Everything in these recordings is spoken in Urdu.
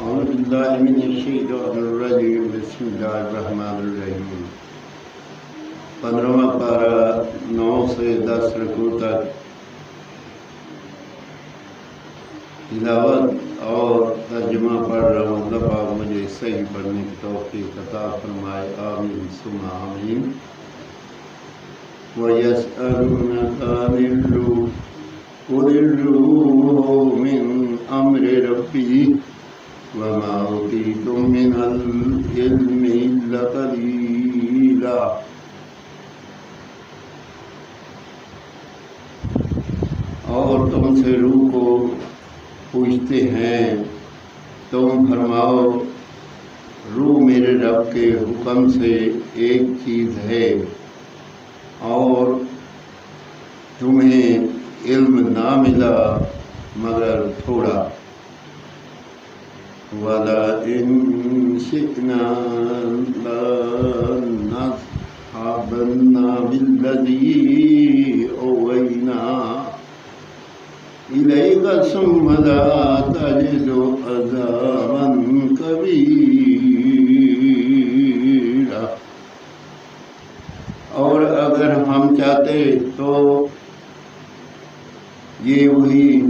اعوذ باللہ من الشیطان الرجیم بسم اللہ الرحمن الرحیم 15واں پارہ 9 سے 10 رکوع تک تلاوت اور ترجمہ پڑھ رہا ہوں۔ اللہ پاک مجھے صحیح پڑھنے کی توفیق عطا فرمائے، آمین ثم آمین۔ وَيَسْأَلُونَكَ عَنِ الرُّوحِ قُلِ الرُّوحُ مِنْ أَمْرِ رَبِّي وَمَا أُوتِيتُم مِّنَ الْعِلْمِ إِلَّا قَلِيلًا۔ اور تم سے روح کو پوچھتے ہیں، تم فرماؤ روح میرے رب کے حکم سے ایک چیز ہے اور تمہیں علم نہ ملا مگر تھوڑا۔ وَلَئِن شِئْنَا لَنَذْهَبَنَّ بِالَّذِي أَوْحَيْنَا إِلَيْكَ ثُمَّ لَا تَجِدُ عَذَابًا كَبِيرًا۔ اور اگر ہم چاہتے تو یہ وہی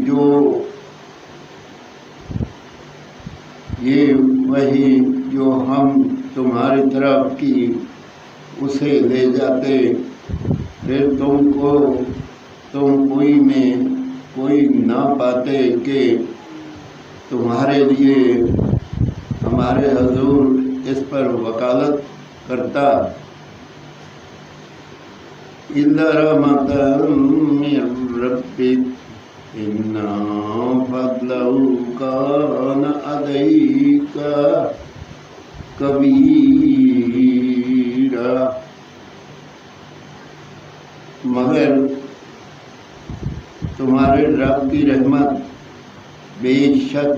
جو ہم تمہاری طرف کی اسے لے جاتے، پھر تم کوئی نہ پاتے کہ تمہارے لیے ہمارے حضور اس پر وکالت کرتا۔ إِلَّا رَحْمَةً مِّن رَّبِّكَ إِنَّ فَضْلَهُ كَانَ عَلَيْكَ كَبِيرًا۔ مگر تمہارے رب کی رحمت بے شک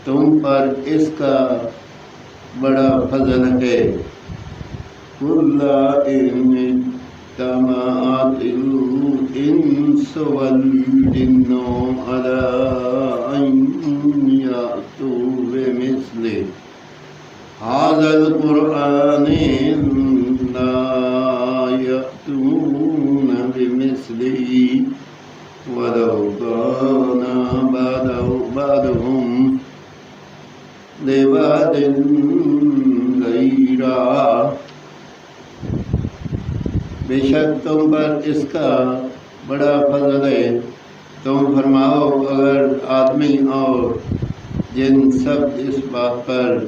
تم پر اس کا بڑا فضل ہے۔ قُل إِنِ اجتمعت الإنس والجن على أن يأتوا بمثل هذا القرآن لا يأتون بمثله ولو كان بعضهم لبعض ظهيرا۔ بے شک تم پر اس کا بڑا فضل ہے۔ تم فرماؤ اگر آدمی اور جن سب اس بات پر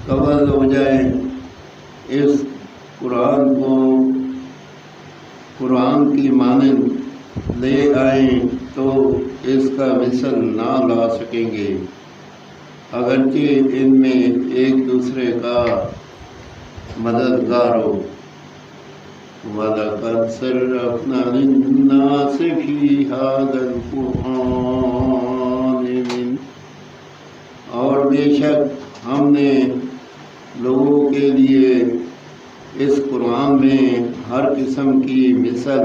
قبض ہو جائیں، اس قرآن کی مانند لے آئیں تو اس کا مثل نہ لا سکیں گے، اگرچہ ان میں ایک دوسرے کا مددگار ہو۔ وَلَقَدْ صَرَّفْنَا لِلنَّاسِ فِي هَذَا الْقُرْآنِ اور بے شک ہم نے لوگوں کے لیے اس قرآن میں ہر قسم کی مثل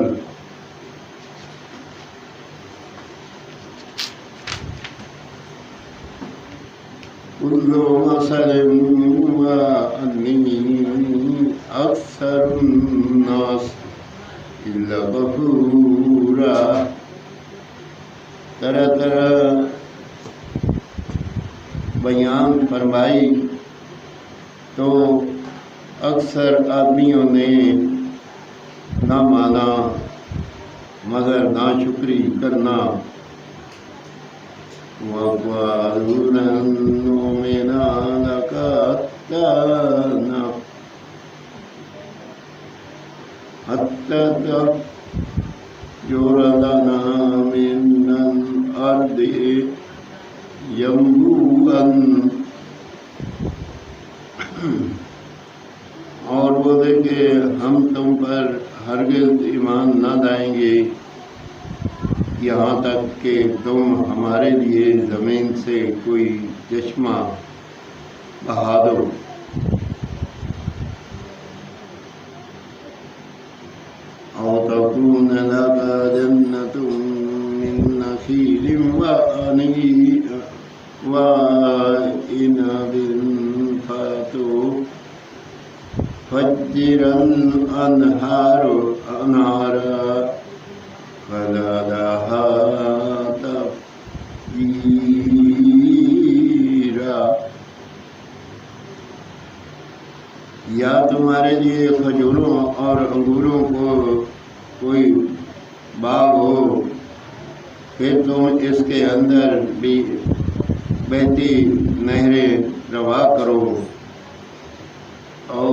كُلُّ مَثَلٍ وَأَنِّي أَكْثَرُ النَّاسِ إِلَّا كَفُورًا۔ طرح طرح بیان فرمائی تو اکثر آدمیوں نے نہ مانا مگر ناشکری کرنا۔ وَقَالُوا لَن نُّؤْمِنَ لَكَ حَتَّىٰ تَفْجُرَ لَنَا مِنَ الْأَرْضِ يَنبُوعًا۔ اور بولے کہ ہم تم پر ہرگز ایمان نہ لائیں گے یہاں تک کہ تم ہمارے لیے زمین سے کوئی چشمہ بہا دو۔ أو تكون لك جنة وعنب فتفجر الأنهار أنهارا فزادها تفجيرا۔ یا تمہارے لیے کھجوروں اور انگوروں کو کوئی باغ ہو، پھر تم اس کے اندر بھی بہتی نہریں روا کرو، او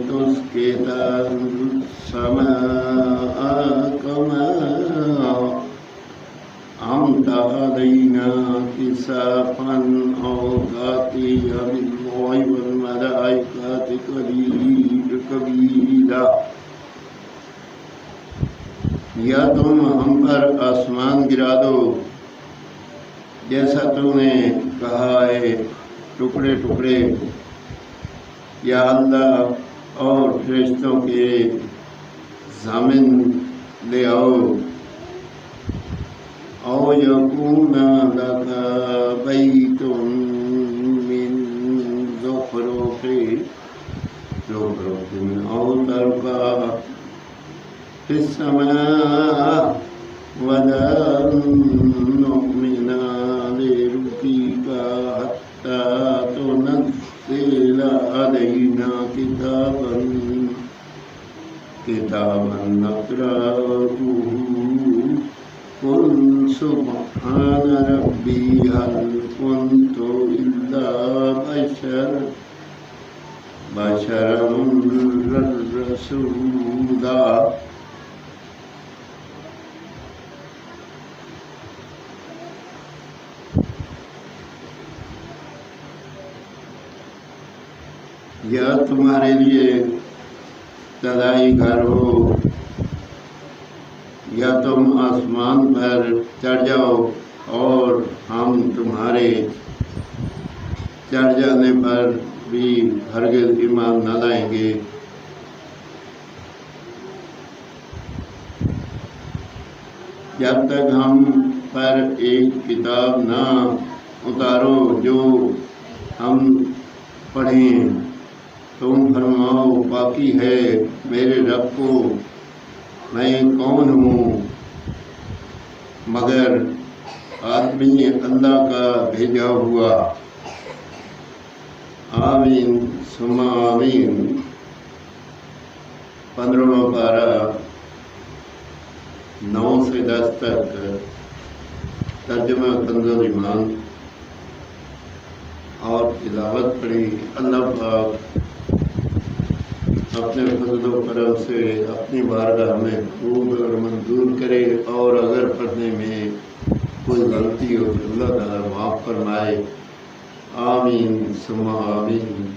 تسقط السماء كما أنزلت علينا كسافا أو تأتي بالله والملائكة قبيلا۔ یا تم ہم پر آسمان گرا دو جیسا تم نے کہا ہے، ٹکڑے ٹکڑے، یا اللہ اور فرشتوں کے ضامن لے آؤ، او یکون لک بیت من زخرف او ترقى في السماء ولن نؤمن لرقيك حتى تنزل علينا كتابا نقرأه قل سبحان ربي هل كنت إلا بشرا رسولا۔ یا تمہارے لیے تلائی گھر ہو، یا تم آسمان پر چڑھ جاؤ اور ہم تمہارے چڑھ جانے پر بھی ہرگز ایمان نہ لائیں گے، جب تک ہم پر ایک کتاب نہ اتارو جو ہم پڑھیں۔ تم فرماؤ باقی ہے میرے رب کو، میں کون ہوں مگر آدمی اللہ کا بھیجا ہوا۔ آمین ثم آمین۔ 15واں پارہ 9 سے 10 تک، ترجمہ کنز ایمان اور تلاوت پڑھی۔ اللہ پاک اپنے فضل و کرم سے اپنی بارگاہ میں قبول اور منظور کرے، اور اگر پڑھنے میں کوئی غلطی ہو تو اللہ تعالیٰ معاف فرمائے۔ آمین ثم آمین۔